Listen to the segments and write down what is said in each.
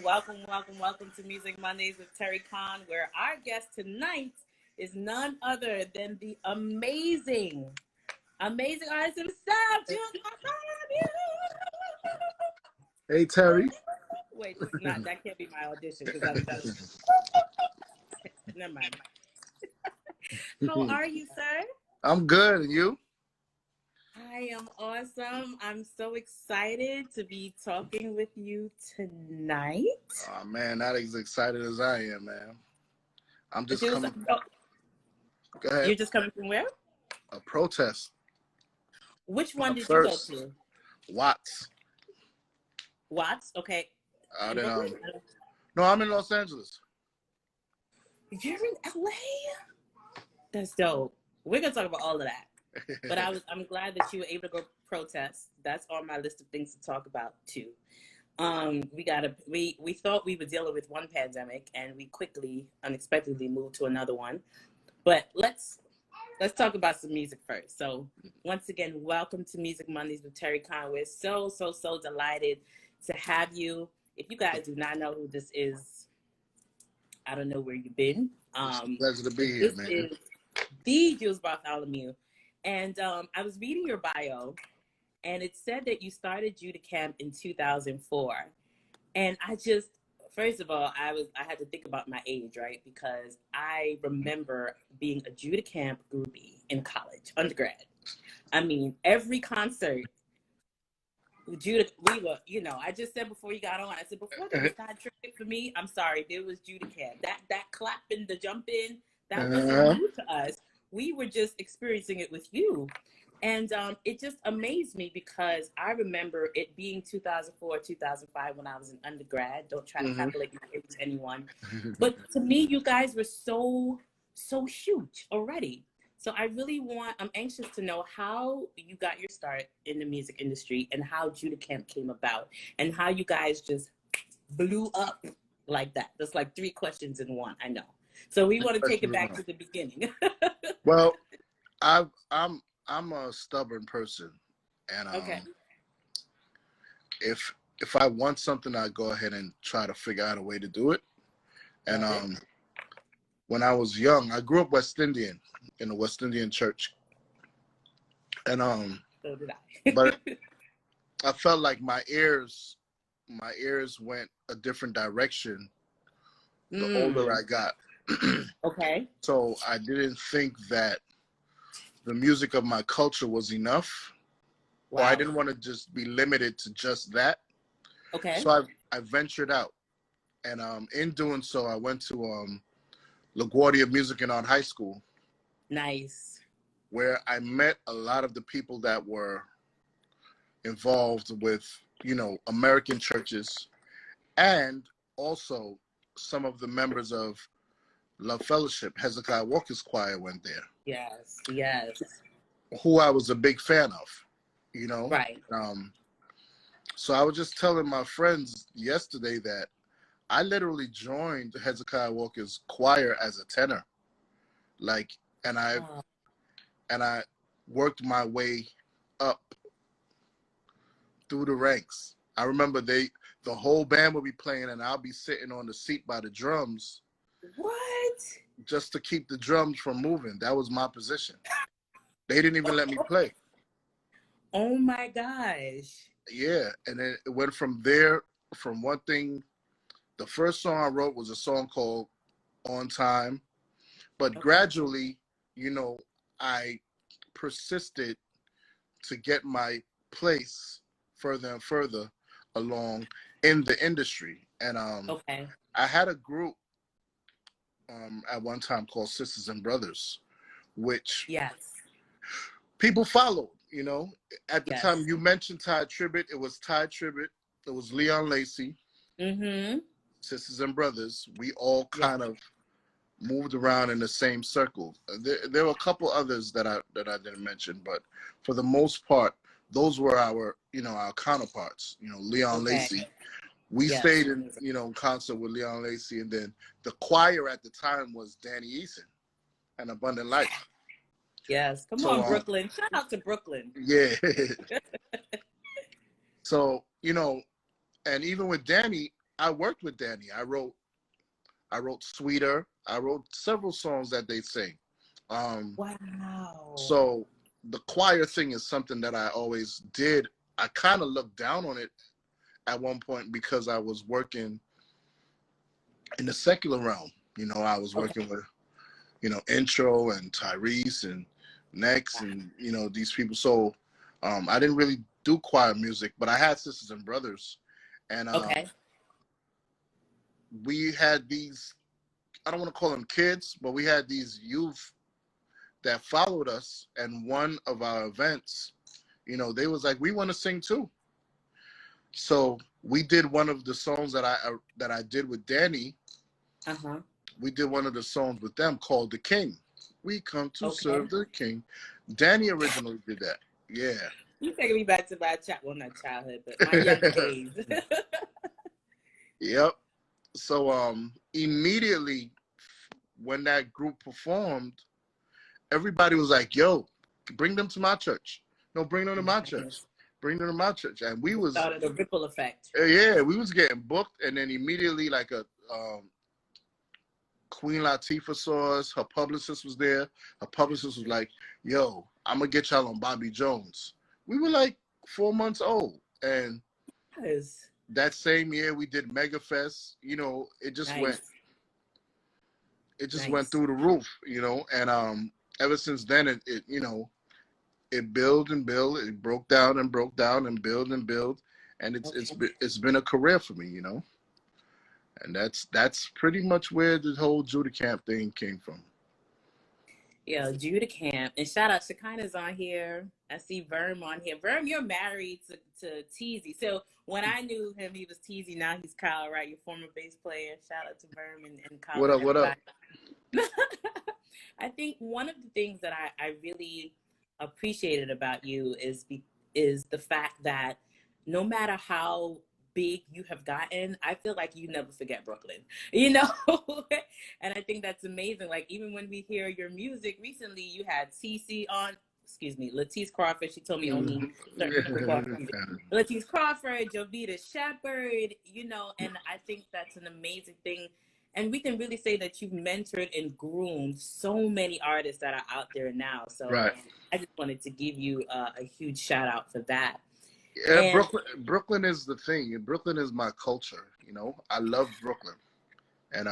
Welcome, welcome, welcome to Music Mondays with Terri Cann, where our guest tonight is none other than the amazing artist himself, Jules Bartholomew. Hey, Terry. Wait, this is not, that can't be my audition because I'm done. Never mind. How are you, sir? I'm good, and you? I am awesome. I'm so excited to be talking with you tonight. Oh, man, not as excited as I am, man. I'm just coming. Oh, go ahead. You're just coming from where? A protest. Which one did you go to? Watts. Watts? Okay. Out in, no, I'm in Los Angeles. You're in LA? That's dope. We're gonna talk about all of that. But I'm glad that you were able to go protest. That's on my list of things to talk about too. We thought we were dealing with one pandemic and we quickly, unexpectedly moved to another one. But let's talk about some music first. So once again, welcome to Music Mondays with Terri Cann. We're so delighted to have you. If you guys do not know who this is, I don't know where you've been. It's a pleasure to be here, this man. Is the Jules Bartholomew. And I was reading your bio, and it said that you started Judah Camp in 2004. And first of all, I had to think about my age, right? Because I remember being a Judah Camp groupie in college, undergrad. I mean, every concert, Judah, we were, I just said before you got on, I said, before there was that trick for me, I'm sorry, there was Judah Camp. That clapping, the jumping, that wasn't new to us. We were just experiencing it with you. And it just amazed me because I remember it being 2004, 2005 when I was an undergrad. Don't try to calculate my age to anyone. But to me, you guys were so huge already. So I'm anxious to know how you got your start in the music industry and how Judah Camp came about and how you guys just blew up like that. That's like 3 questions in one, I know. So we want to take it back to the beginning. Well, I'm a stubborn person, and okay. If I want something, I go ahead and try to figure out a way to do it. And when I was young, I grew up West Indian in a West Indian church, and so did I. but I felt like my ears went a different direction the older I got. Okay. So I didn't think that the music of my culture was enough. Wow. Or I didn't want to just be limited to just that. Okay. So I ventured out. And in doing so, I went to LaGuardia Music and Art High School. Nice. Where I met a lot of the people that were involved with, American churches, and also some of the members of Love Fellowship, Hezekiah Walker's choir went there. Yes. Who I was a big fan of, Right. So I was just telling my friends yesterday that I literally joined Hezekiah Walker's choir as a tenor. And I worked my way up through the ranks. I remember the whole band would be playing and I'll be sitting on the seat by the drums. What? Just to keep the drums from moving. That was my position. They didn't even let me play. Oh my gosh. Yeah, and then it went from there, from one thing. The first song I wrote was a song called On Time. But gradually, I persisted to get my place further and further along in the industry. And I had a group at one time called Sisters and Brothers, which people followed, At the time you mentioned Ty Tribbett, it was Ty Tribbett, it was Leon Lacy, Sisters and Brothers. We all kind of moved around in the same circle. There were a couple others that I didn't mention, but for the most part, those were our counterparts. Leon Lacy. We stayed in concert with Leon Lacy, and then the choir at the time was Danny Eason and Abundant Life. Yes, come on, Brooklyn. Shout out to Brooklyn. Yeah. So and even with Danny, I worked with Danny. I wrote Sweeter. I wrote several songs that they sing. Wow. So the choir thing is something that I always did. I kind of looked down on it at one point because I was working in the secular realm. You know, I was Okay. working with, Intro and Tyrese and Next and, these people. So I didn't really do choir music, but I had sisters and brothers. And Okay. we had these, I don't want to call them kids, but we had these youth that followed us. And one of our events, they was like, we want to sing too. So we did one of the songs that I did with Danny. Uh-huh. We did one of the songs with them called The King. We come to Okay. serve the King. Danny originally did that. Yeah. You taking me back to my not childhood, but my young days. Yep. So immediately when that group performed, everybody was like, yo, bring them to my church. No, bring them to my church. Bring them to my church. And we was started a ripple effect. Yeah, we was getting booked, and then immediately like a Queen Latifah saw us. Her publicist was there. Her publicist was like, yo, I'm gonna get y'all on Bobby Jones. We were like 4 months old, and Yes. that same year we did Mega Fest. It just Nice. went through the roof. And ever since then it built and built. It broke down and broke down and built and built, and it's been a career for me. And that's pretty much where the whole Judah Camp thing came from. Yeah, Judah Camp. And shout out, Shekinah's on here. I see Verm on here. Verm, you're married to Teezy. So when I knew him, he was Teezy. Now he's Kyle, right? Your former bass player. Shout out to Verm and Kyle. What up, what up? I think one of the things that I really appreciated about you is the fact that no matter how big you have gotten, I feel like you never forget Brooklyn, and I think that's amazing. Like, even when we hear your music recently, you had Cece on, Latisse Crawford. She told me only Latisse Crawford, Jovita Shepherd, and I think that's an amazing thing. And we can really say that you've mentored and groomed so many artists that are out there now. So right. I just wanted to give you a huge shout out for that. Yeah, Brooklyn is the thing. Brooklyn is my culture. I love Brooklyn, and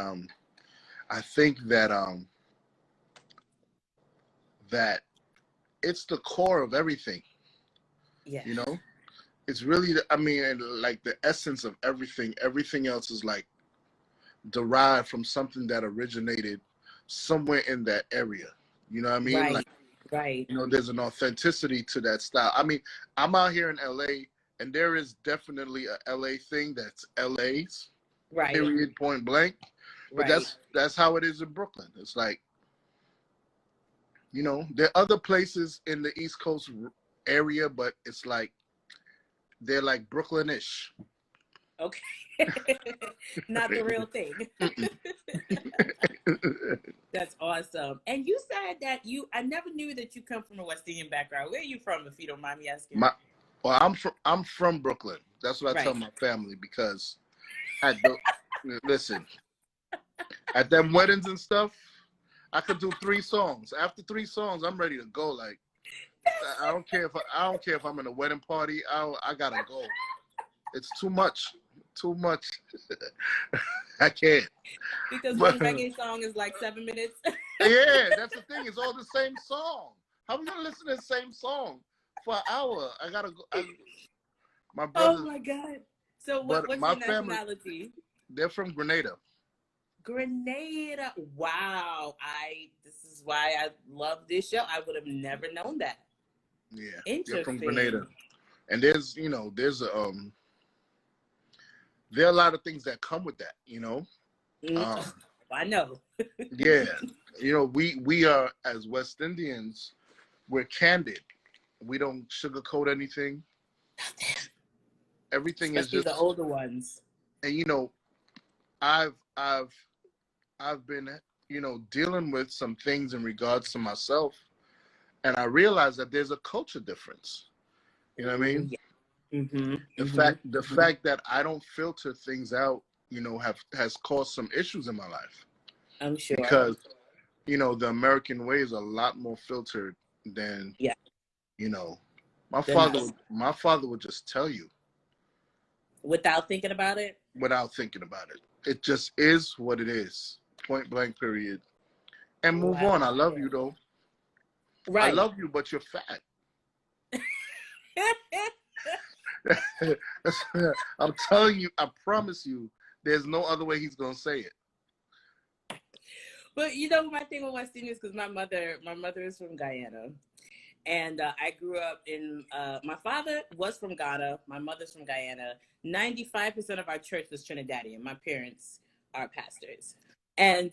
I think that that it's the core of everything. Yeah. It's really like the essence of everything. Everything else is like derived from something that originated somewhere in that area. You know what I mean? Right. Like, right. There's an authenticity to that style. I mean, I'm out here in LA, and there is definitely a LA thing that's LA's. Right. Period, point blank. But right. that's how it is in Brooklyn. It's like, there are other places in the East Coast area, but it's like they're like Brooklyn-ish. Okay. Not the real thing. That's awesome. And you said that I never knew that you come from a West Indian background. Where are you from, if you don't mind me asking? I'm from Brooklyn. That's what I tell my family, because listen, at them weddings and stuff, I could do 3 songs. After 3 songs, I'm ready to go. Like, I don't care if I'm in a wedding party. I gotta go. It's too much. Too much. I can't. Because one reggae song is like 7 minutes. Yeah, that's the thing. It's all the same song. How am I gonna listen to the same song for an hour? I gotta go. My brother. Oh my God. So what's your nationality? They're from Grenada. Grenada. Wow. This is why I love this show. I would have never known that. Yeah. Interesting. They're from Grenada. And there are a lot of things that come with that, I know. Yeah. We are, as West Indians, we're candid. We don't sugarcoat anything. Everything Especially is just the older ones. And I've been dealing with some things in regards to myself, and I realized that there's a culture difference. You know what I mean? Yeah. Mm-hmm. The fact that I don't filter things out has caused some issues in my life. I'm sure. Because, the American way is a lot more filtered than, yeah. My father would just tell you. Without thinking about it? Without thinking about it. It just is what it is. Point blank, period. And move on. I love you, though. Right. I love you, but you're fat. I'm telling you, I promise you, there's no other way he's going to say it. But my thing with West Indians, because my mother is from Guyana. And I grew up in, my father was from Ghana. My mother's from Guyana. 95% of our church was Trinidadian. My parents are pastors. And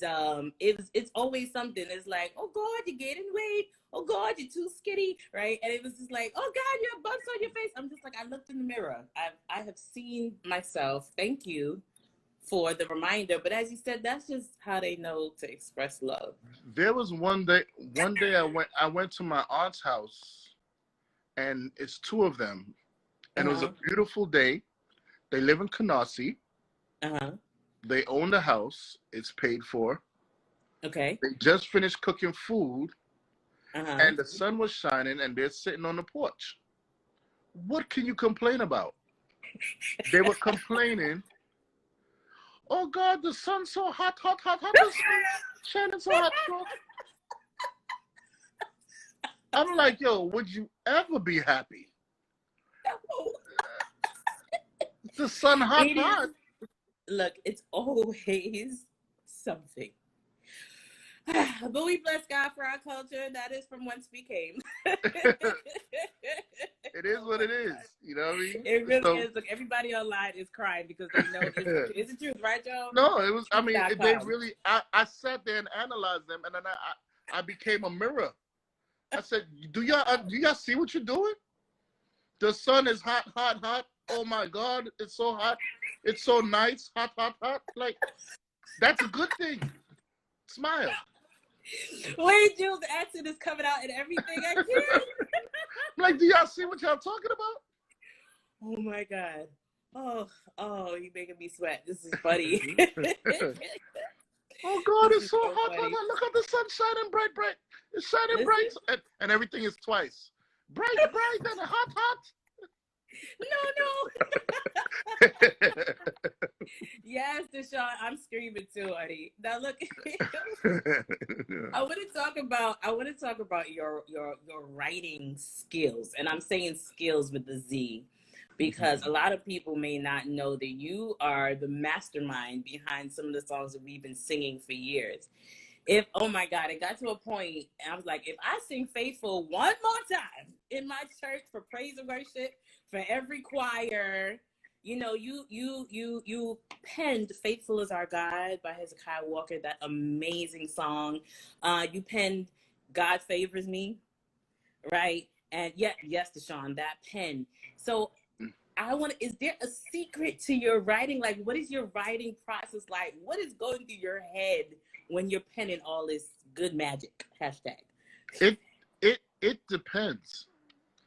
it's always something. It's like, oh, God, you're gaining weight. Oh, God, you're too skinny, right? And it was just like, oh, God, you have bumps on your face. I'm just like, I looked in the mirror. I have seen myself. Thank you for the reminder. But as you said, that's just how they know to express love. There was one day I went to my aunt's house, and it's two of them, and it was a beautiful day. They live in Canarsie. They own the house. It's paid for. Okay. They just finished cooking food, and the sun was shining, and they're sitting on the porch. What can you complain about? They were complaining, oh, God, the sun's so hot, the sun's shining so hot. I'm like, yo, would you ever be happy? No. The sun hot. Look, it's always something. But we bless God for our culture. That is from whence we came. It is what it is. You know what I mean? It really is. Look, everybody online is crying because they know it's the truth, right, Joe? No, it was. I mean, they really. I sat there and analyzed them, and then I became a mirror. I said, "Do y'all see what you're doing? The sun is hot. Oh my God, it's so hot. It's so nice, hot. Like, that's a good thing. Smile." Wait, Jules, the accent is coming out in everything I hear. I'm like, do y'all see what y'all talking about? Oh my God. Oh, you're making me sweat. This is funny. Oh God, it's so hot. Look at the sun shining bright. It's shining bright. And everything is twice. Bright, and hot. No. Yes, Deshaun, I'm screaming too, honey. Now look, I want to talk about your writing skills, and I'm saying skills with the Z, because a lot of people may not know that you are the mastermind behind some of the songs that we've been singing for years. Oh my God, it got to a point, and I was like, if I sing Faithful one more time in my church for praise and worship, for every choir, you penned Faithful Is Our God by Hezekiah Walker, that amazing song. You penned God Favors Me, right? And yes, Deshaun, that pen. So is there a secret to your writing? Like, what is your writing process like? What is going through your head when you're penning all this good magic? Hashtag. It depends.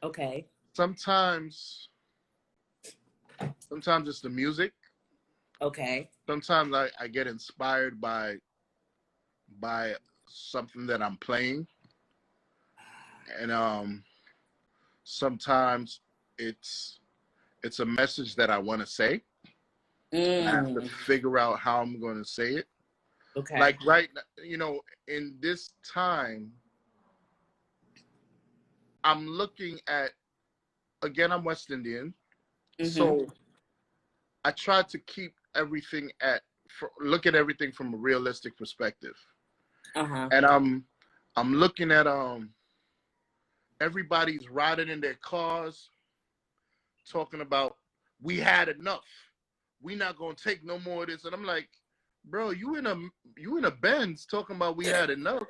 Okay. Sometimes it's the music. Okay. Sometimes I get inspired by something that I'm playing. And sometimes it's a message that I want to say. I have to figure out how I'm going to say it. Okay. Like right now, in this time, I'm looking at, again, I'm West Indian. So I try to keep everything look at everything from a realistic perspective. And I'm looking at everybody's riding in their cars talking about, we had enough. We not gonna take no more of this. And I'm like, bro, you in a Benz talking about we had enough.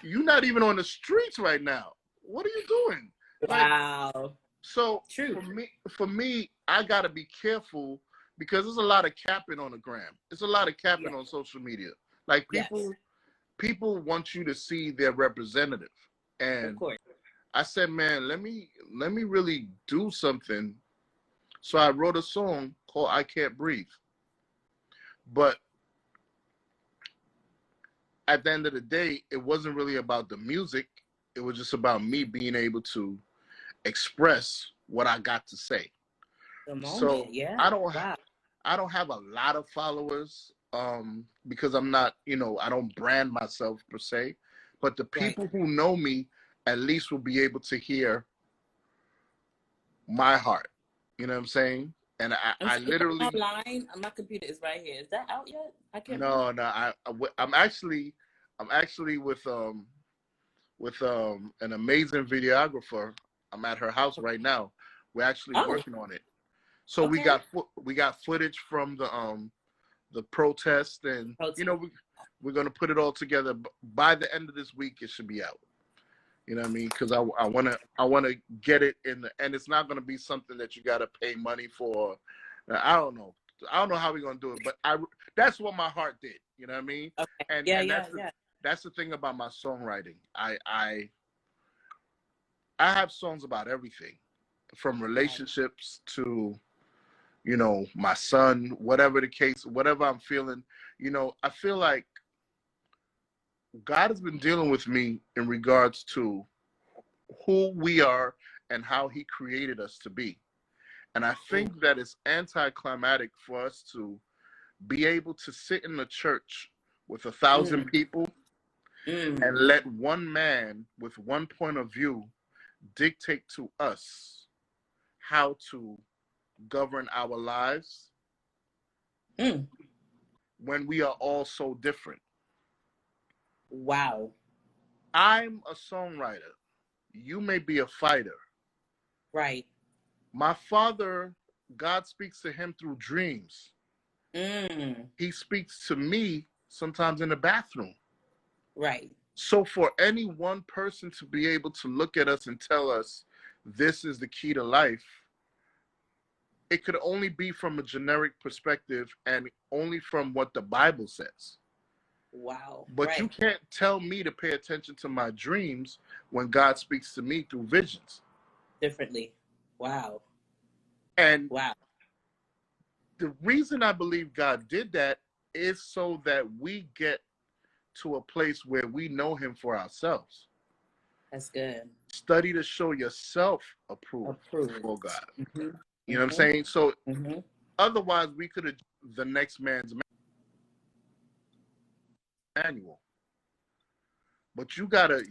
You're not even on the streets right now. What are you doing? Wow. Like, so true. For me, I gotta be careful because there's a lot of capping on the gram. There's a lot of capping on social media. Like people want you to see their representative. And of course. I said, man, let me really do something. So I wrote a song called I Can't Breathe. But at the end of the day, it wasn't really about the music. It was just about me being able to express what I got to say. The So moment, yeah. I don't Wow. I don't have a lot of followers because I'm not, I don't brand myself per se, but the Right. people who know me at least will be able to hear my heart. You know what I'm saying? And I'm I seeing literally online. My computer is right here. Is that out yet? I can't remember. no, I'm actually with an amazing videographer. I'm at her house right now. We're actually Oh, working on it. So okay. we got footage from the protest, and Protest. we're gonna put it all together. By the end of this week, it should be out. You know what I mean? Because I wanna get it in the, and it's not gonna be something that you gotta pay money for. I don't know. I don't know how we're gonna do it, but that's what my heart did. You know what I mean? Okay. And Yeah, and yeah, yeah. that's the thing about my songwriting. I have songs about everything, from Right. relationships to my son, whatever the case, whatever I'm feeling. I feel like God has been dealing with me in regards to who we are and how he created us to be. And I Ooh. think that it's anticlimactic for us to be able to sit in the church with 1,000 Mm, people mm. and let one man with one point of view dictate to us how to govern our lives Mm. when we are all so different. Wow. I'm a songwriter. You may be a fighter. Right. My father, God speaks to him through dreams. Mm. He speaks to me sometimes in the bathroom. Right. So for any one person to be able to look at us and tell us this is the key to life, it could only be from a generic perspective and only from what the Bible says. Wow. But you Right. can't tell me to pay attention to my dreams when God speaks to me through visions. Differently. Wow. And Wow. the reason I believe God did that is so that we get to a place where we know him for ourselves. That's good. Study to show yourself approved before Approved. God. Mm-hmm. You know what I'm Mm-hmm. saying? So Mm-hmm. otherwise we could have the next man's manual. But you gotta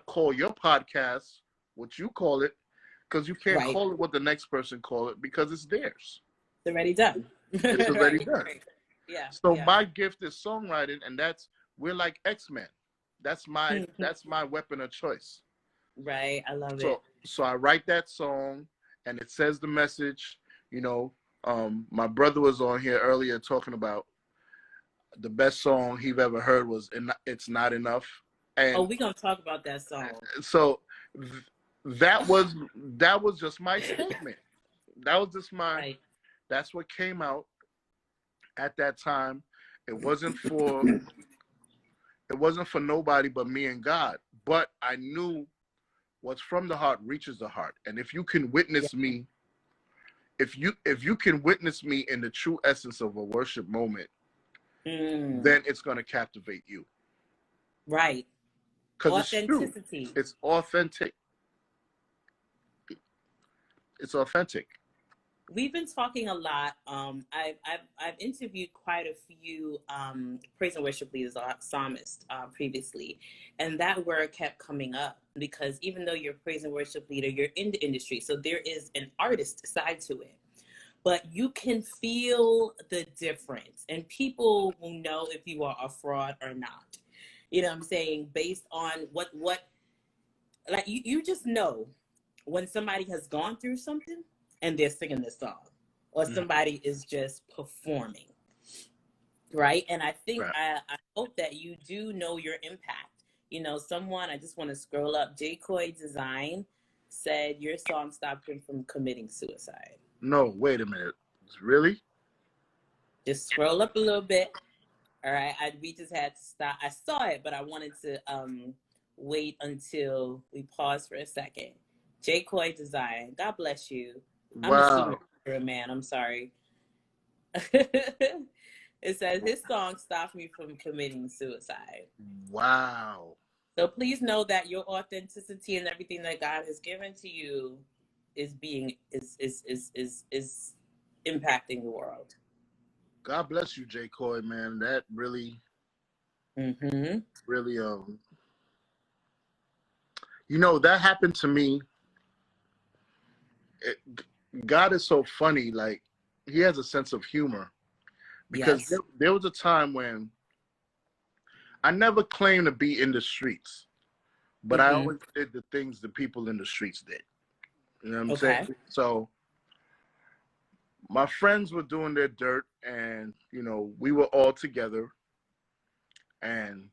call your podcast what you call it, because you can't Right. call it what the next person call it because it's theirs. It's already done. It's already Right. done. Right. Yeah. So Yeah. my gift is songwriting, and we're like X-Men. That's my weapon of choice. Right. I love So it. so I write that song, and it says the message. You know, my brother was on here earlier talking about the best song he've ever heard was "It's Not Enough," Oh, and we're gonna talk about that song. so that was just my statement. That was just my. Right. That's what came out at that time. It wasn't for nobody but me and God. But I knew what's from the heart reaches the heart. And if you can Yeah. witness me, if you can witness me in the true essence of a worship moment, Mm. then it's going to captivate you. Right. Because it's true. Authenticity. It's authentic. It's authentic. We've been talking a lot. I've interviewed quite a few praise and worship leaders, psalmists, previously, and that word kept coming up because even though you're a praise and worship leader, you're in the industry, so there is an artist side to it. But you can feel the difference, and people will know if you are a fraud or not. You know what I'm saying? Based on what like you just know when somebody has gone through something and they're singing this song, or somebody is just performing, right? And I think Right. I hope that you do know your impact. You know, someone, I just want to scroll up, J. Coy Design said your song stopped him from committing suicide. No, wait a minute. Really? Just scroll up a little bit. All right, we just had to stop. I saw it, but I wanted to wait until we pause for a second. J. Coy Design, God bless you. I'm assuming Wow. you're a man. I'm sorry. It says his song stopped me from committing suicide. Wow. So please know that your authenticity and everything that God has given to you is impacting the world. God bless you, J. Coy, man. That really, really, you know, that happened to me. God is so funny. Like, he has a sense of humor. Because Yes. there was a time when I never claimed to be in the streets, but I always did the things the people in the streets did. You know what I'm saying? So my friends were doing their dirt, and, you know, we were all together, and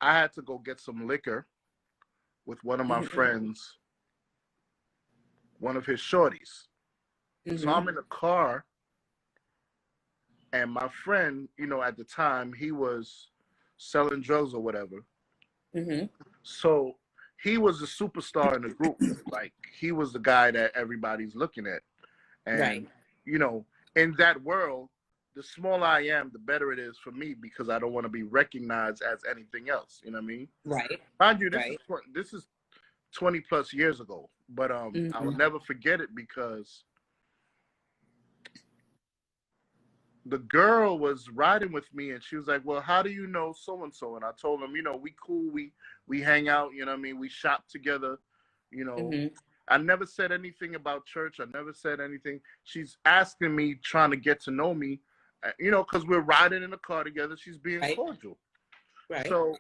I had to go get some liquor with one of my friends, one of his shorties. So I'm in the car, and my friend, you know, at the time, he was selling drugs or whatever. So he was the superstar in the group. Like, he was the guy that everybody's looking at. And, you know, in that world, the smaller I am, the better it is for me, because I don't want to be recognized as anything else. You know what I mean? Right. Mind you, this is 20 plus years ago, but I will never forget it, because the girl was riding with me, and she was like, well, how do you know so-and-so? And I told him, you know, we cool, we hang out, you know what I mean? We shop together, you know. I never said anything about church. I never said anything. She's asking me, trying to get to know me, you know, because we're riding in the car together. She's being cordial. So,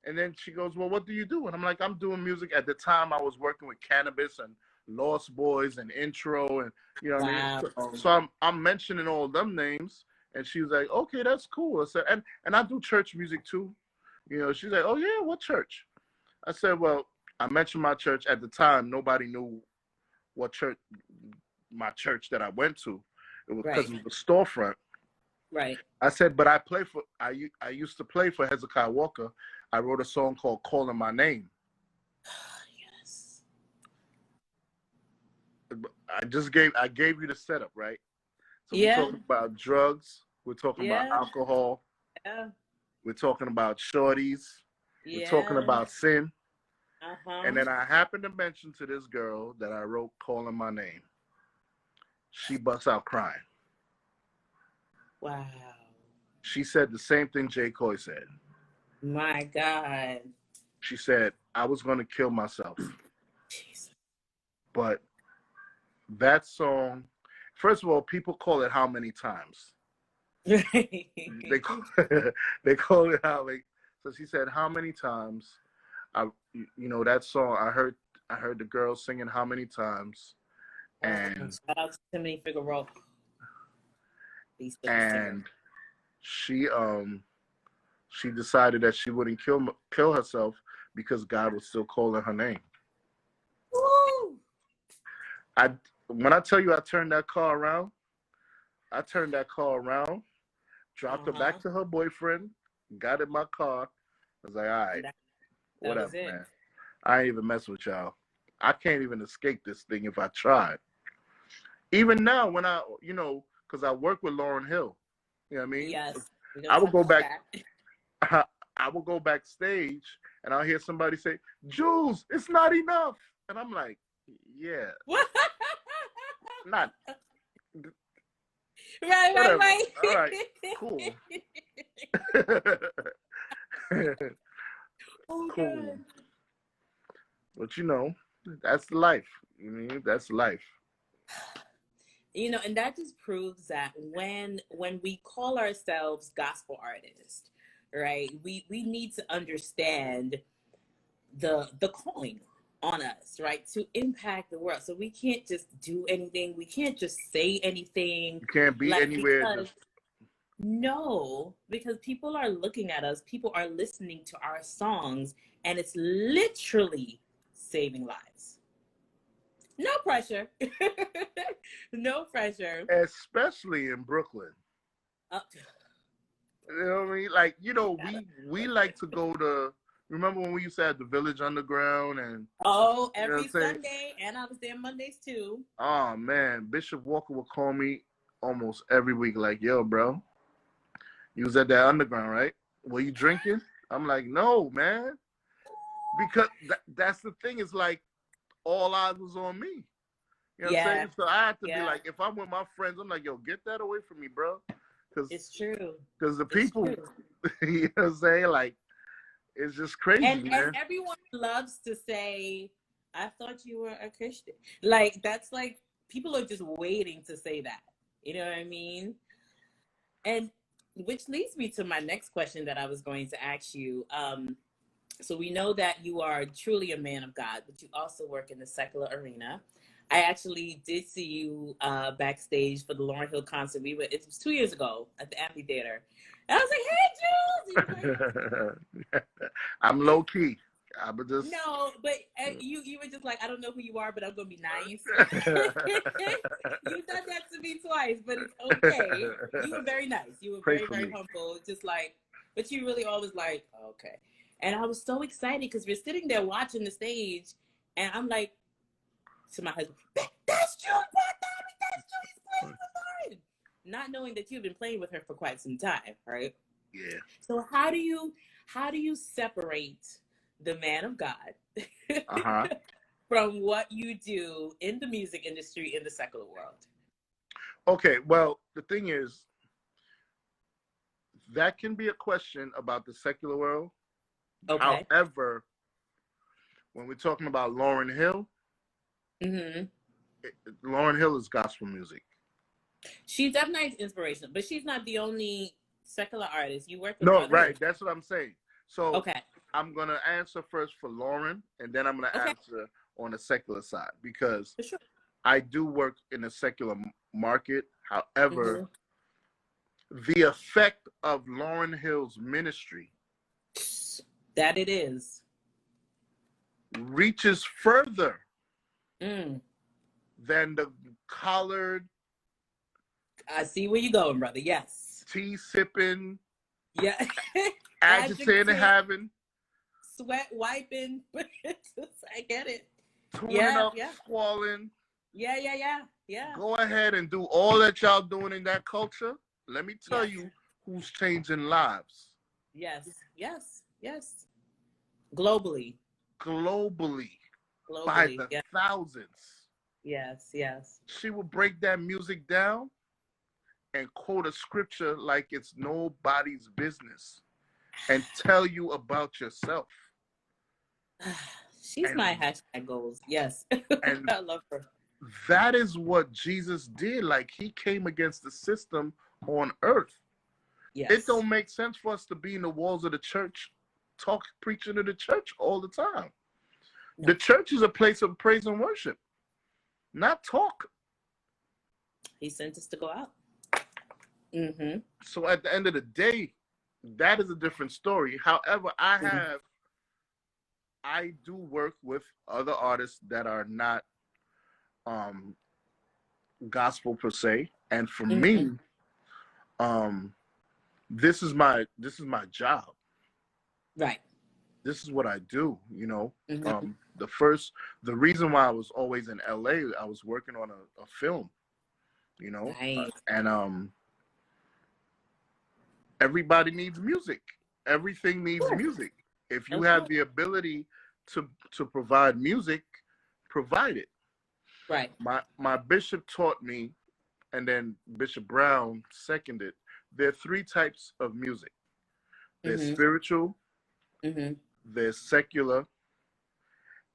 and then she goes, well, what do you do? And I'm like, I'm doing music. At the time, I was working with Cannabis and Lost Boys and Intro, and, you know what I mean? So I'm mentioning all them names, and she was like, okay, that's cool. I said, and I do church music too. You know, she's like, oh yeah, what church? I said, well, I mentioned my church. At the time, nobody knew what church, my church that I went to. It was because it was a storefront. I said, but I used to play for Hezekiah Walker. I wrote a song called Calling My Name. I gave you the setup, right? So we're talking about drugs. We're talking about alcohol. We're talking about shorties. We're talking about sin. And then I happened to mention to this girl that I wrote Calling My Name. She busts out crying. Wow. She said the same thing J. Coy said. My God. She said, I was going to kill myself. Jesus. But that song, first of all, people call it How Many Times? They call it how, like, so she said, how many times? You know, that song, I heard the girl singing How Many Times. And shout out to Timothy Figueroa. And she decided that she wouldn't kill herself because God was still calling her name. Woo! When I tell you I turned that car around, dropped her back to her boyfriend, got in my car. I was like, all right, whatever, man. I ain't even mess with y'all. I can't even escape this thing if I tried. Even now, when you know, because I work with Lauryn Hill, you know what I mean? Yes. I would go back. I will go backstage and I'll hear somebody say, Jules, it's not enough. And I'm like, yeah. Not. Right. All right, cool. Oh, cool. God. But, you know, that's life. I mean, that's life. You know, and that just proves that when we call ourselves gospel artists, right, we need to understand the calling on us, right, to impact the world. So we can't just do anything. We can't just say anything. You can't be anywhere. No, because people are looking at us. People are listening to our songs, and it's literally saving lives. No pressure. No pressure. Especially in Brooklyn. You know what I mean? Like, you know, we like to go to, remember when we used to have the Village Underground and every Sunday, and I was there Mondays too. Oh man, Bishop Walker would call me almost every week, like, yo, bro, you was at that underground, right? Were you drinking? I'm like, no, man. Because that's the thing. It's like all eyes was on me. You know what I'm Yeah. saying? So I have to be Yeah. like, if I'm with my friends, I'm like, yo, get that away from me, bro. It's true. Because the It's people, true. you know what I'm saying? Like, it's just crazy, And man. everyone loves to say, I thought you were a Christian. Like, that's like, people are just waiting to say that. You know what I mean? And which leads me to my next question that I was going to ask you. So we know that you are truly a man of God, but you also work in the secular arena. I actually did see you backstage for the Lauryn Hill concert. It was 2 years ago at the amphitheater. And I was like, hey, Jules! You were like, I'm low key. I would just no, but you were just like, I don't know who you are, but I'm gonna be nice. You've done that to me twice, but it's okay. You were very nice. You were pray very, for very me. humble. Just like, but you really always like, oh, okay. And I was so excited because we're sitting there watching the stage, and I'm like to my husband, "That's Jules Bartholomew. That's Jules playing with Lauryn," not knowing that you've been playing with her for quite some time, right? Yeah. So how do you separate the man of God Uh-huh. from what you do in the music industry in the secular world? Okay, well, the thing is, that can be a question about the secular world. Okay. However, when we're talking about Lauryn Hill, Mm-hmm. Lauryn Hill is gospel music. She's definitely inspirational, but she's not the only secular artist. You work with No, others. right. That's what I'm saying. So Okay. I'm going to answer first for Lauryn, and then I'm going to Okay. answer on the secular side because For sure. I do work in the secular market. However, Mm-hmm. the effect of Lauryn Hill's ministry That it is. reaches further Mm. than the collared, I see where you're going, brother. Yes. tea sipping, Yeah. agitating having, Sweat wiping. I get it. tuning up, Yeah. squalling. Yeah. Go ahead and do all that y'all doing in that culture. Let me tell you who's changing lives. Yes. Globally. By the Yeah. thousands. Yes. She will break that music down and quote a scripture like it's nobody's business and tell you about yourself. She's my hashtag goals. Yes. And I love her. that is what Jesus did. Like, he came against the system on earth. Yes. It don't make sense for us to be in the walls of the church, preaching to the church all the time. No. The church is a place of praise and worship, not talk. He sent us to go out. Mm-hmm. So at the end of the day, that is a different story. However, I do work with other artists that are not gospel per se, and for me, this is my job. Right. This is what I do, you know. The reason why I was always in LA, I was working on a film, you know. Nice. And everybody needs music. Everything needs music. If you have the ability to provide music, provide it. Right. My bishop taught me, and then Bishop Brown seconded, there are 3 types of music. There's spiritual, there's secular,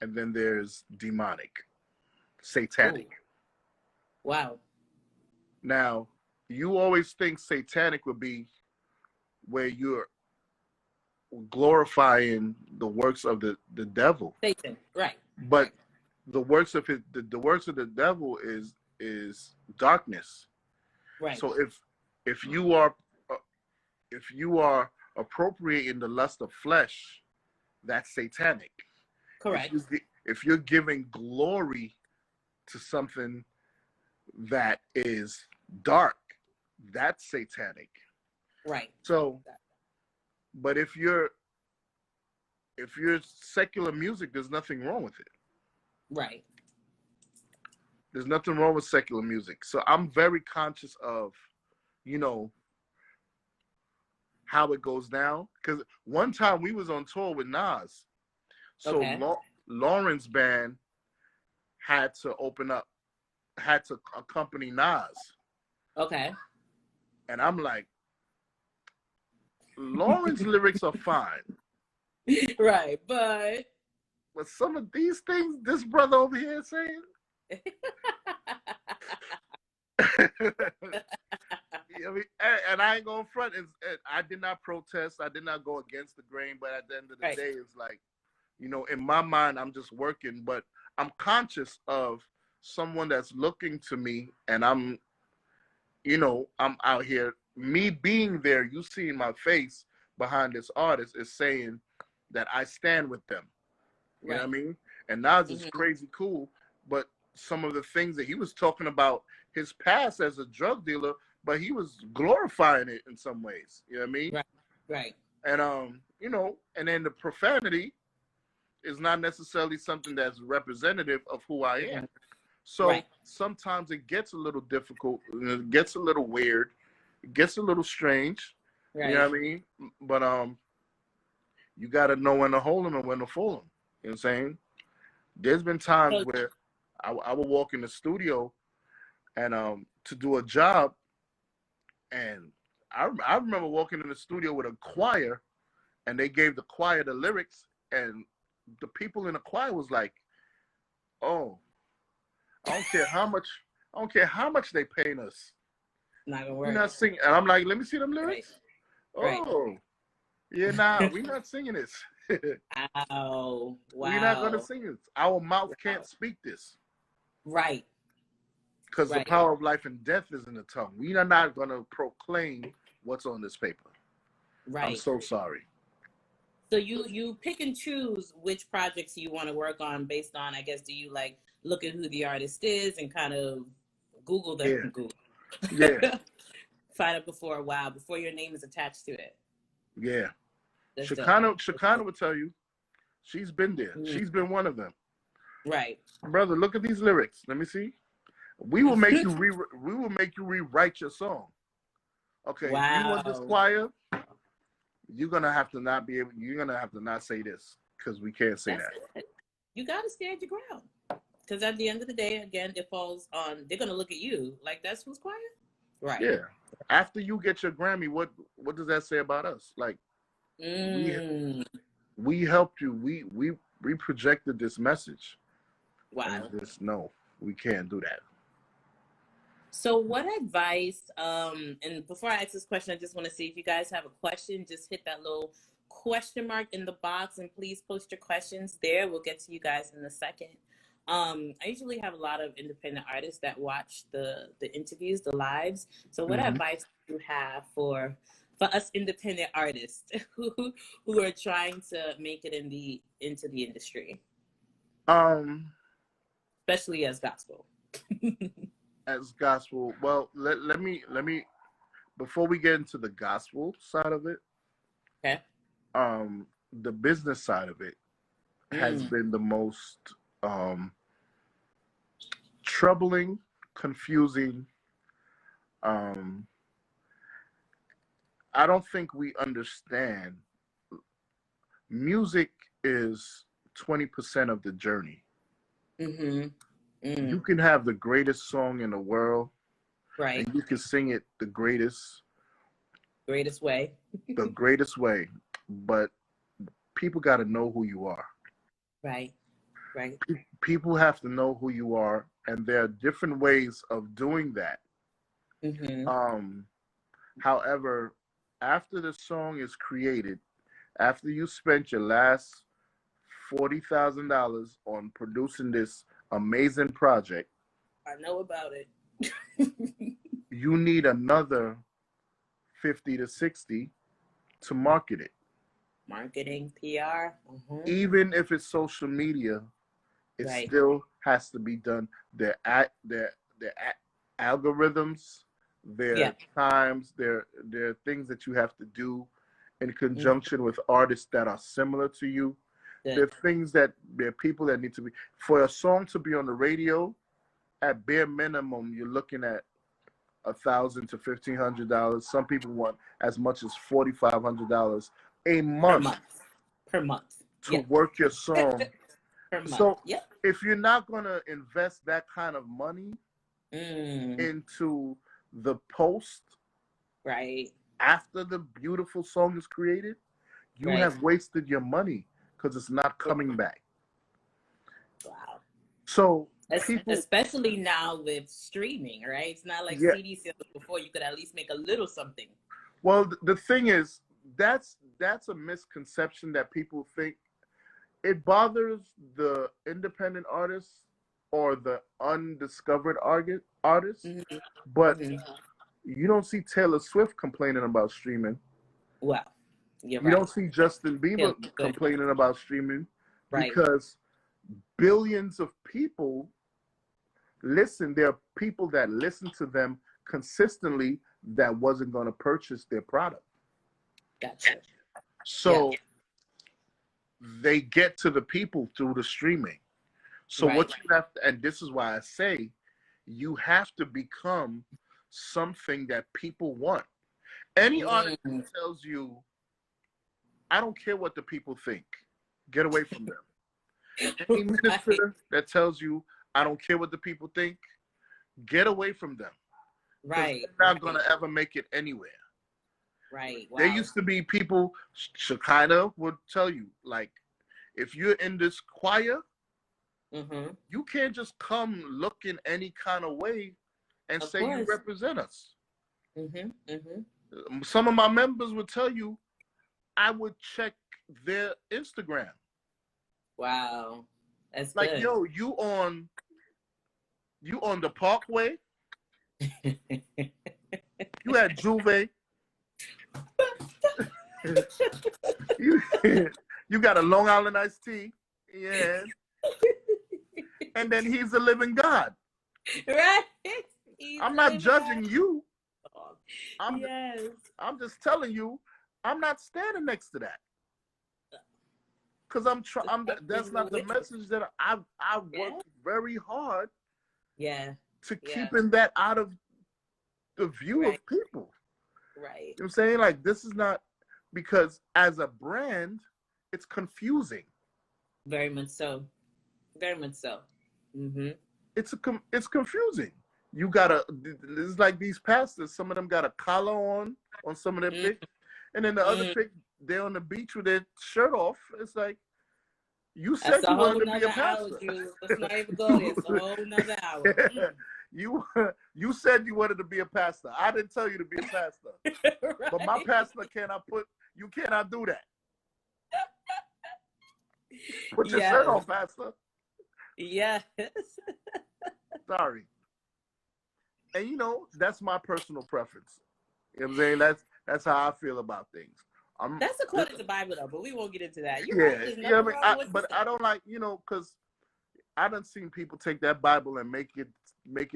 and then there's demonic, satanic. Ooh. Wow. Now, you always think satanic would be where you're glorifying the works of the devil. Satan, right. But the works of the works of the devil is darkness. Right. So if you are appropriating the lust of flesh, that's satanic. Correct. If you're giving glory to something that is dark, that's satanic. Right. So, but if you're secular music, there's nothing wrong with it. Right. There's nothing wrong with secular music. So I'm very conscious of, you know, how it goes down. Because one time we was on tour with Nas. So Okay. Lauren's band had to accompany Nas. Okay. And I'm like, Lauren's lyrics are fine. Right, but some of these things this brother over here is saying. I mean, and I ain't going front. I did not protest. I did not go against the grain. But at the end of the day, it's like, you know, in my mind, I'm just working. But I'm conscious of someone that's looking to me, and I'm out here. Me being there, you seeing my face behind this artist is saying that I stand with them. You know what I mean? And Nas is crazy cool, but some of the things that he was talking about his past as a drug dealer, but he was glorifying it in some ways. You know what I mean? Right. And you know, and then the profanity is not necessarily something that's representative of who I am. So sometimes it gets a little difficult, it gets a little weird, it gets a little strange. You know what I mean? But you gotta know when to hold them and when to fold them. You know what I'm saying? There's been times where I would walk in the studio and to do a job, and I remember walking in the studio with a choir, and they gave the choir the lyrics, and the people in the choir was like, "Oh, I don't care how much they paying us. Not gonna work. We're not singing." And I'm like, "Let me see them lyrics." Oh, yeah, nah, we're not singing this. Oh, wow. We're not gonna sing it. Our mouth can't speak this. Right. Because the power of life and death is in the tongue. We are not gonna proclaim what's on this paper. Right. I'm so sorry. So you pick and choose which projects you want to work on based on, I guess, do you like look at who the artist is and kind of Google them? Yeah. Find it before your name is attached to it. Yeah. Shekinah would tell you, she's been there. She's been one of them. Right. Brother, look at these lyrics. Let me see. We will make you rewrite your song. Okay. Wow. You want this choir? You're gonna have to not say this because we can't say that. You gotta stand your ground. Because at the end of the day, again, it falls on. They're gonna look at you like that's who's quiet, right? Yeah. After you get your Grammy, what does that say about us? Like, we helped you. We projected this message. Wow. And just no, we can't do that. So what advice, and before I ask this question, I just want to see if you guys have a question, just hit that little question mark in the box and please post your questions there. We'll get to you guys in a second. I usually have a lot of independent artists that watch the interviews, the lives. So what advice do you have for us independent artists who are trying to make it into the industry? Especially as gospel. As gospel, well, let me before we get into the gospel side of it, okay, the business side of it has been the most troubling, confusing. I don't think we understand. Music is 20% of the journey. You can have the greatest song in the world, right? And you can sing it the greatest way, the greatest way. But people got to know who you are, right? People have to know who you are, and there are different ways of doing that. However, after the song is created, after you spent your last $40,000 on producing this amazing project, I know about it. You need another 50 to 60 to market it. Marketing, PR. Even if it's social media, it still has to be done. Their algorithms, their times, their things that you have to do in conjunction with artists that are similar to you. There are things that there are people that need to be, for a song to be on the radio, at bare minimum, you're looking at $1,000 to $1,500. Some people want as much as $4,500 a month per month to work your song. Per month. So if you're not gonna invest that kind of money into the post, right, after the beautiful song is created, you have wasted your money because it's not coming back. Wow. So people, especially now with streaming, right? It's not like CD sales before. You could at least make a little something. Well, the thing is, that's a misconception that people think. It bothers the independent artists or the undiscovered artists, but you don't see Taylor Swift complaining about streaming. Well, you don't see Justin Bieber complaining about streaming, right? Because billions of people listen. There are people that listen to them consistently that wasn't going to purchase their product. Gotcha. So they get to the people through the streaming. So what you have to, and this is why I say, you have to become something that people want. Any artist that tells you, I don't care what the people think, get away from them. Any minister that tells you, I don't care what the people think, get away from them. Right. They're not going to ever make it anywhere. Right. Wow. There used to be people, Shekinah would tell you, like, if you're in this choir, you can't just come looking any kind of way and say you represent us. Some of my members would tell you, I would check their Instagram. Wow. That's like, good. yo, you on the Parkway? You at Juve? you got a Long Island iced tea, and then he's a living God. Right. I'm not judging you. I'm just telling you, I'm not standing next to that. Because that's not the message that I worked very hard to keeping that out of the view of people. Right. You know what I'm saying? Like, this is not, because as a brand, it's confusing. Very much so. Very much so. It's confusing. You gotta, it's like these pastors, some of them got a collar on some of their pics, and then the other pic, they're on the beach with their shirt off. It's like, you said you wanted to be a pastor. Let's not even go there. It's a whole nother hour. You said you wanted to be a pastor. I didn't tell you to be a pastor. Right. But my pastor you cannot do that. Put your shirt on, pastor. Yes. Sorry. And that's my personal preference. You know what I'm saying? That's how I feel about things. That's according to the Bible, though, but we won't get into that. You're right. There's nothing wrong with I don't like, because I done seen people take that Bible and make it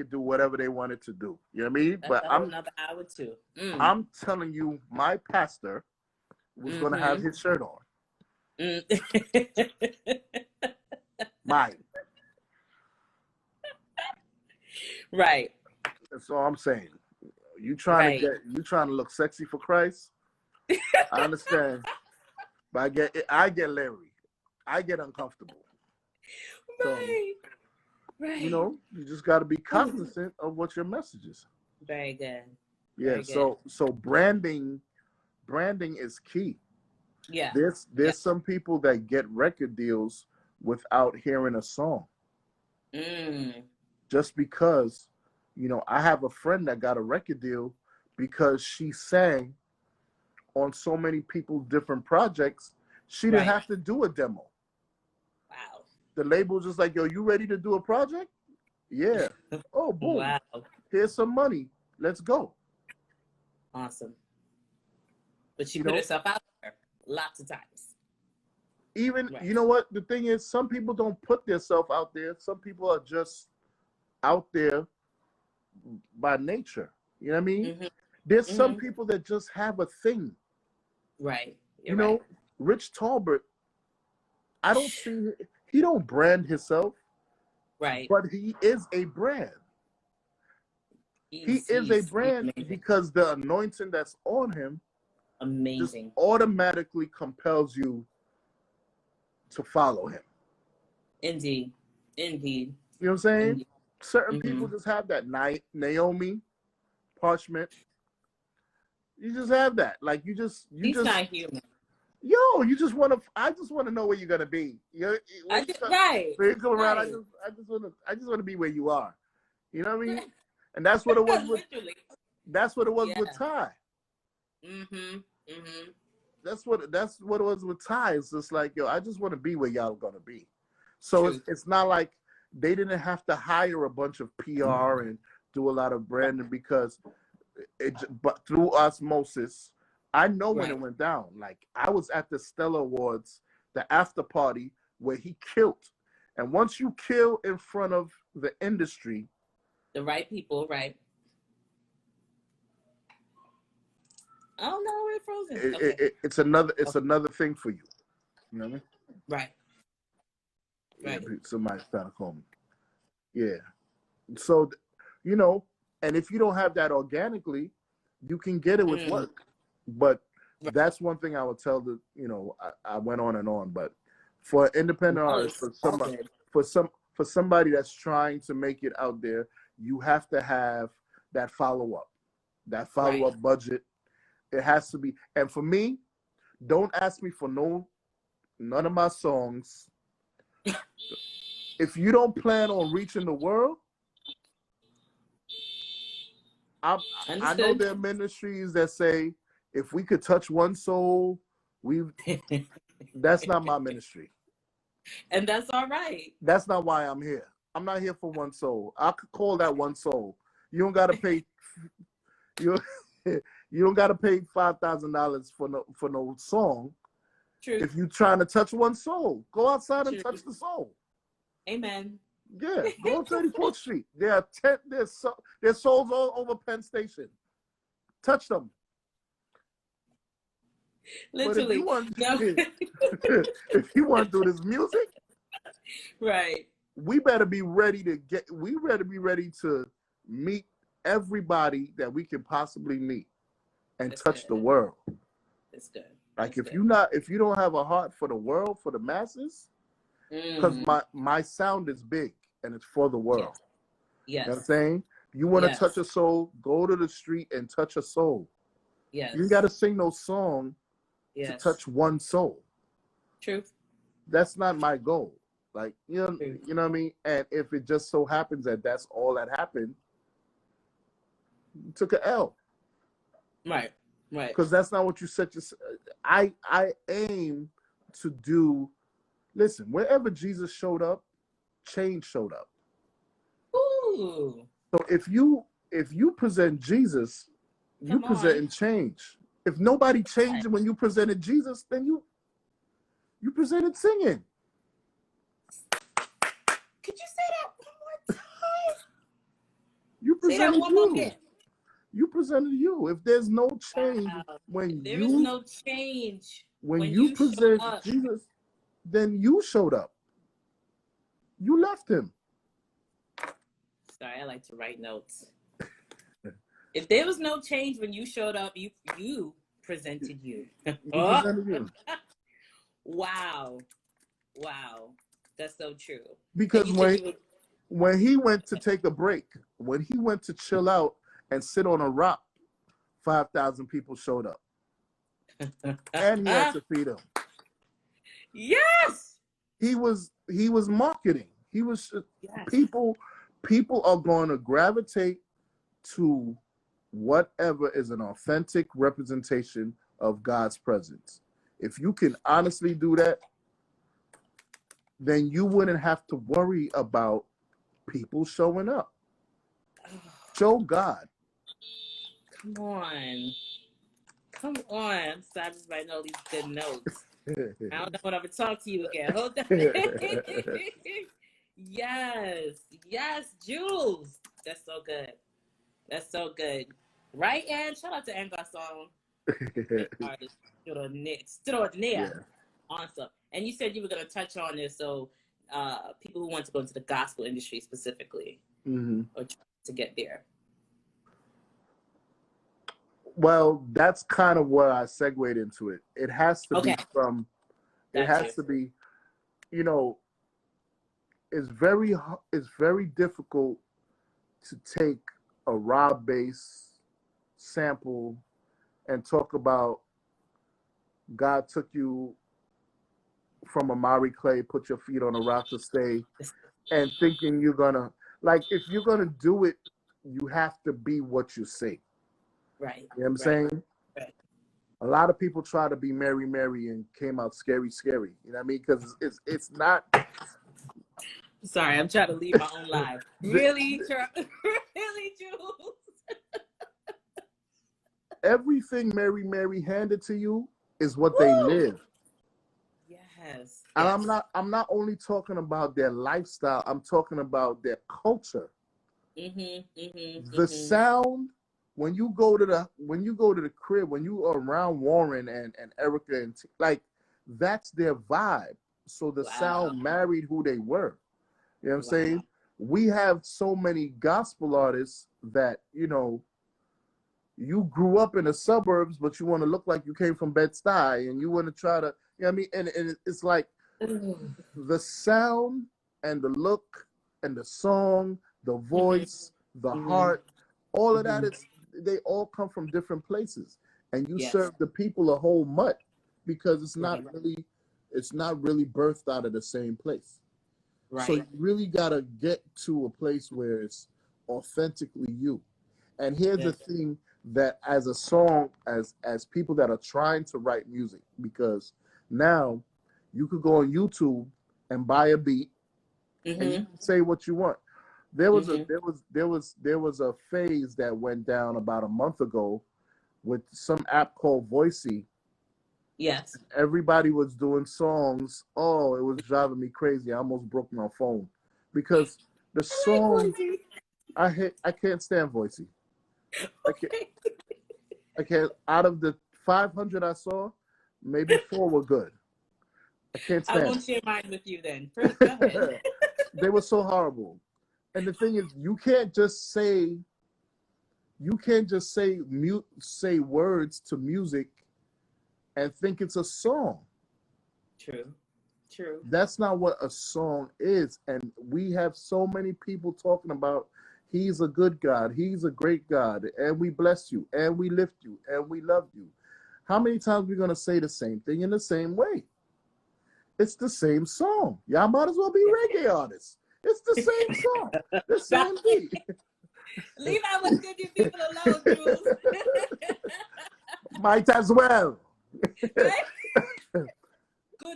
do whatever they want it to do. You know what I mean? That's another hour too. I'm telling you, my pastor was going to have his shirt on. Mine. Right. That's all I'm saying. You trying to look sexy for Christ? I understand. But I get leery. I get uncomfortable. Right. So, you just got to be cognizant of what your message is. Very good. Yeah. Very good. So branding is key. Yeah. There's some people that get record deals without hearing a song. Just because, I have a friend that got a record deal because she sang on so many people's different projects. She didn't have to do a demo. Wow. The label was just like, yo, you ready to do a project? Yeah. Oh, boom. Wow. Here's some money. Let's go. Awesome. But she put herself out there lots of times. Even, you know what? The thing is, some people don't put themselves out there. Some people are just out there by nature. You know what I mean? There's some people that just have a thing. Right. Rich Talbert, I don't see, he don't brand himself. Right. But he is a brand. He is a brand because the anointing that's on him just amazing. automatically compels you to follow him. Indeed. Indeed. You know what I'm saying? Indeed. Certain people just have that. Naomi, Parchment. You just have that. Like He's not human. Yo, you just want to. I just want to know where you're gonna be. Right. When you come around, I just want to be where you are. You know what I mean? And that's what it was with. That's what it was with Ty. That's what it was with Ty. It's just like, yo, I just want to be where y'all gonna be. So it's not like they didn't have to hire a bunch of PR and do a lot of branding because but through osmosis, I know when it went down. Like I was at the Stella Awards, the after party where he killed. And once you kill in front of the industry, the right people, right? Oh no, we're frozen. It's another thing for you. You know what I mean? Right. Yeah, somebody's trying to call me. Yeah. So, you know, and if you don't have that organically, you can get it with work. But that's one thing I would tell the, you know, I went on and on, but for independent artists, for somebody that's trying to make it out there, you have to have that follow-up budget. It has to be. And for me, don't ask me for none of my songs. If you don't plan on reaching the world, I know there are ministries that say, if we could touch one soul, that's not my ministry. And that's all right. That's not why I'm here. I'm not here for one soul. I could call that one soul. You don't gotta pay you don't gotta pay $5,000 for no song. True. If you're trying to touch one soul, go outside and touch the soul. Amen. Yeah, go on 34th Street. There's souls all over Penn Station. Touch them. Literally. If you want to do this music, right. We better be ready to meet everybody that we can possibly meet and touch the world. That's good. Like if you don't have a heart for the world, for the masses, because my sound is big and it's for the world. Yes. You know what I'm saying? You want to touch a soul, go to the street and touch a soul. Yes. You got to sing no song to touch one soul. Truth. That's not my goal. Like, you know what I mean? And if it just so happens that that's all that happened, you took an L. Right. Because that's not what you said. I aim to do. Listen, wherever Jesus showed up, change showed up. Ooh. So if you present Jesus, you present change. If nobody changed when you presented Jesus, then you presented singing. Could you say that one more time? You presented you. You presented you. If there's no change when you present Jesus, then you showed up. You left him. Sorry, I like to write notes. If there was no change when you showed up, you presented you. Presented you. Wow. That's so true. Because when he went to take a break, when he went to chill out and sit on a rock, 5,000 people showed up. And he had to feed them. Yes. He was marketing. He was people are going to gravitate to whatever is an authentic representation of God's presence. If you can honestly do that, then you wouldn't have to worry about people showing up. Show God. Come on. I'm sorry if I know these good notes. I don't know when I'm going to talk to you again. Hold on. Yes, Jules. That's so good. Right, Ann? Shout out to Ann Garson. Artist extraordinaire. Awesome. And you said you were going to touch on this, so people who want to go into the gospel industry specifically, or try to get there? Well, that's kind of where I segued into it. It has to be from. It has to be, you know, it's very difficult to take a raw bass sample and talk about God took you from a miry clay, put your feet on a rock to stay, and thinking you're gonna, like, if you're gonna do it, you have to be what you say. Right. You know what I'm saying? Right. A lot of people try to be Mary Mary and came out scary. You know what I mean? Because it's not. Sorry, I'm trying to leave my own life. Really, really, Jules? Everything Mary Mary handed to you is what they live. Yes. And I'm not only talking about their lifestyle, I'm talking about their culture. The sound, when you go to the crib, when you are around Warren and Erica and like, that's their vibe. So the sound married who they were. You know what I'm saying? We have so many gospel artists that, you know, you grew up in the suburbs, but you want to look like you came from Bed-Stuy, and you want to try to, you know what I mean? And it's like the sound and the look and the song, the voice, the heart, all of that they all come from different places. And you serve the people a whole mutt because it's not really birthed out of the same place. Right. So you really gotta get to a place where it's authentically you. And here's the thing that as a song, as people that are trying to write music, because now you could go on YouTube and buy a beat and you can say what you want. There was a phase that went down about a month ago with some app called Voicey. Yes. Everybody was doing songs. Oh, it was driving me crazy. I almost broke my phone because the song I can't stand Voicey. I can't. Out of the 500 I saw, maybe 4 were good. I can't stand. I won't share mine with you then. First, go ahead. They were so horrible. And the thing is, you can't just say say words to music and think it's a song. True. That's not what a song is. And we have so many people talking about he's a good God, he's a great God, and we bless you, and we lift you, and we love you. How many times are we going to say the same thing in the same way? It's the same song. Y'all might as well be reggae artists. It's the same song, the same beat. Leave our good people alone, Jules. Might as well.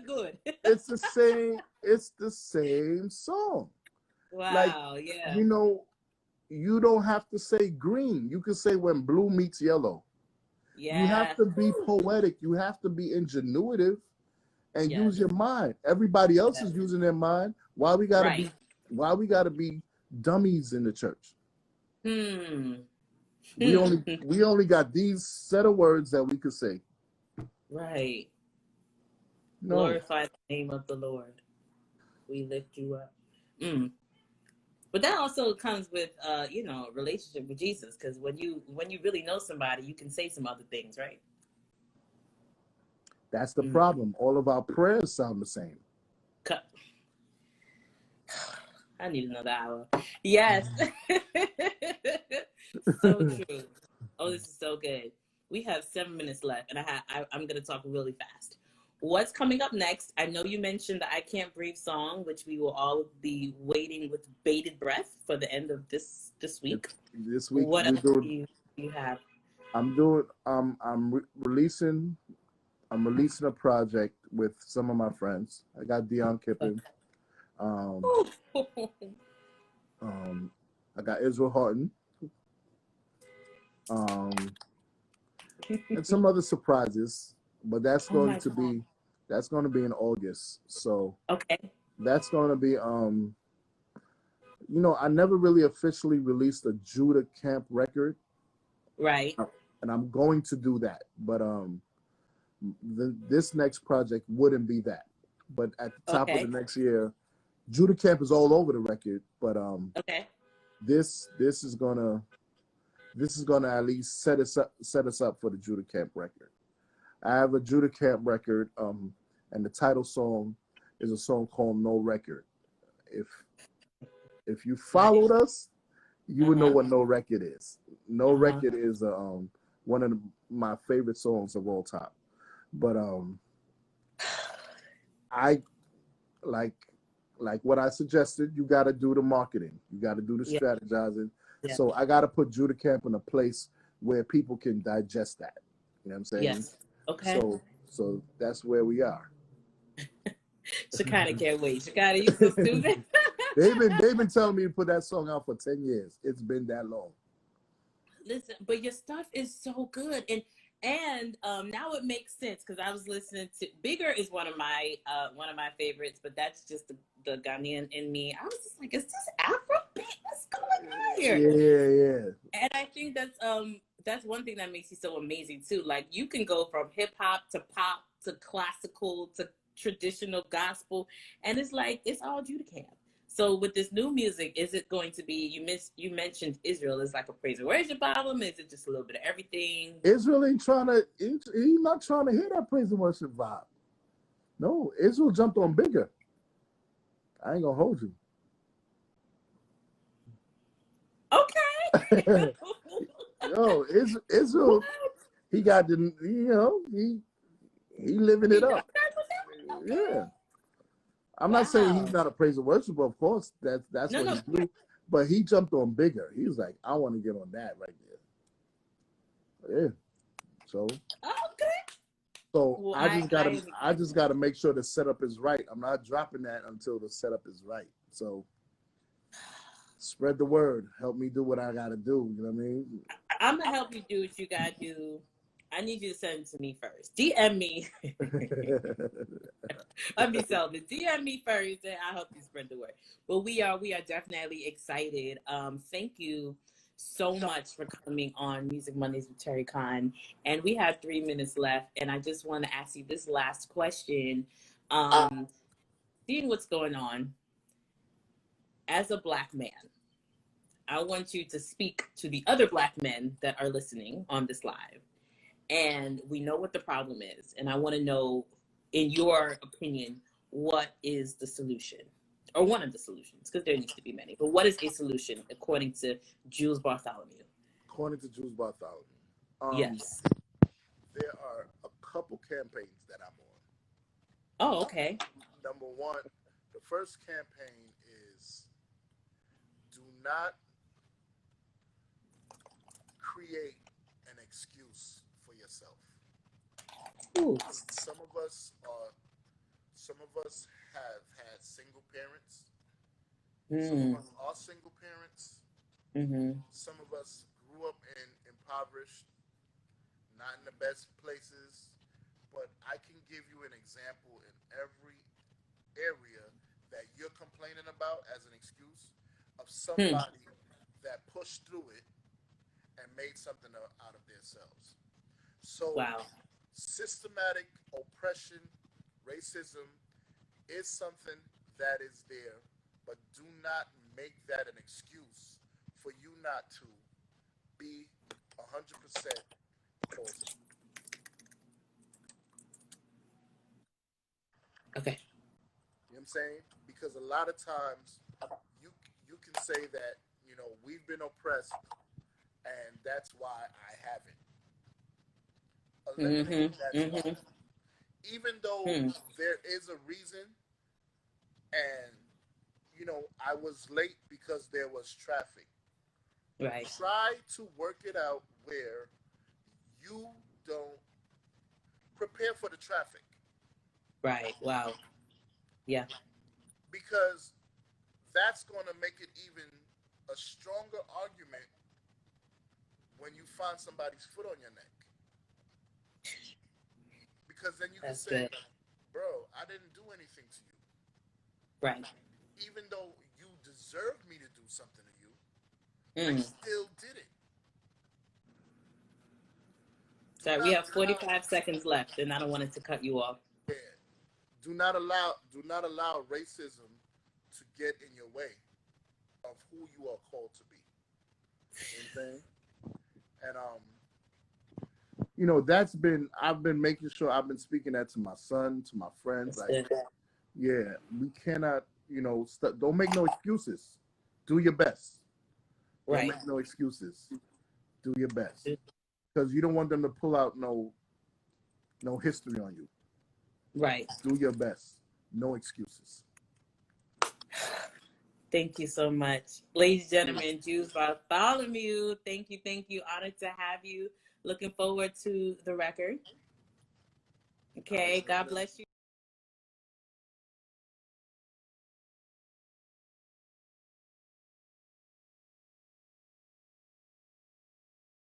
Good. It's the same song. Wow, like, you know, you don't have to say green. You can say when blue meets yellow. Yeah. You have to be poetic. You have to be ingenuitive and use your mind. Everybody else is using their mind. Why we gotta be dummies in the church? We only got these set of words that we could say. Right. No. Glorify the name of the Lord. We lift you up. But that also comes with relationship with Jesus, because when you really know somebody, you can say some other things, right? That's the problem. All of our prayers sound the same. I need another hour. Yes. So true. Oh, this is so good. We have 7 minutes left, and I'm going to talk really fast. What's coming up next? I know you mentioned the I Cant Breathe song, which we will all be waiting with bated breath for the end of this week. This week, what else do you have? I'm releasing a project with some of my friends. I got Dion Kippen. I got Israel Horton. And some other surprises, but that's going to be in August. So that's going to be I never really officially released a Judah Camp record, right? And I'm going to do that, but this next project wouldn't be that. But at the top of the next year, Judah Camp is all over the record, but Okay. this is gonna at least set us up for the Judah Camp record. I have a Judah Camp record, and the title song is a song called No Record. If you followed us, you would know what No Record is. No Record is one of my favorite songs of all time. But I like what I suggested. You got to do the marketing. You got to do the strategizing. Yeah. So I got to put Judah Camp in a place where people can digest that. You know what I'm saying? Yes. Okay. So that's where we are. Shakira can't wait. Shakira, you so stupid. they've been telling me to put that song out for 10 years. It's been that long. Listen, but your stuff is so good, and now it makes sense because I was listening to Bieber is one of my favorites, but that's just the Ghanaian in me. I was just like, is this Afrobeat? What's going on here? Yeah. And I think that's one thing that makes you so amazing too. Like you can go from hip hop to pop to classical to traditional gospel, and it's like it's all Judah Camp. So with this new music, is it going to be, you mentioned Israel is like a praise and worship album? Is it just a little bit of everything? Israel ain't he's not trying to hear that praise and worship vibe. No, Israel jumped on bigger. I ain't gonna hold you. Okay. Yo, Israel, he got the, he living it up. Yeah. I'm not saying he's not a praise and worship, but of course that's what he do. But he jumped on bigger. He was like, I want to get on that right there. Yeah. So. Okay. So well, I just gotta make sure the setup is right. I'm not dropping that until the setup is right. So spread the word. Help me do what I gotta do. You know what I mean? I'm gonna help you do what you gotta do. I need you to send it to me first. DM me. Let me sell this. DM me first, and I'll help you spread the word. But we are definitely excited. Thank you so much for coming on Music Mondays with Terri Cann. And we have 3 minutes left, and I just want to ask you this last question. Seeing what's going on, as a Black man, I want you to speak to the other Black men that are listening on this live. And we know what the problem is. And I want to know, in your opinion, what is the solution? Or one of the solutions, because there needs to be many. But what is a solution, according to Jules Bartholomew? According to Jules Bartholomew. Yes. There are a couple campaigns that I'm on. Oh, okay. Number one, the first campaign is do not create an excuse for yourself. Ooh. Some of us have had single parents. Some of us are single parents. Some of us grew up in impoverished, not in the best places. But I can give you an example in every area that you're complaining about as an excuse of somebody that pushed through it and made something out of themselves. So systematic oppression, racism is something that is there, but do not make that an excuse for you not to be 100% awesome. Okay. You know what I'm saying? Because a lot of times you can say that, we've been oppressed and that's why I haven't. Eliminate that why. Even though there is a reason, and I was late because there was traffic. Right. Try to work it out where you don't prepare for the traffic. Right. Wow. Yeah. Because that's going to make it even a stronger argument when you find somebody's foot on your neck. Because then you can say, bro, I didn't do anything to you. Right. Even though you deserved me to do something to you, they still did it. Sorry, we have 45 seconds left, and I don't want it to cut you off. Yeah. Do not allow racism to get in your way of who you are called to be. You know what I'm saying? And you know, I've been making sure I've been speaking that to my son, to my friends. Like, yeah, we cannot, you know, don't make no excuses. Do your best. Don't make no excuses. Do your best. Because you don't want them to pull out no history on you. Right. Do your best. No excuses. Thank you so much. Ladies and gentlemen, Jules Bartholomew, thank you, thank you. Honored to have you. Looking forward to the record. Okay, God bless you.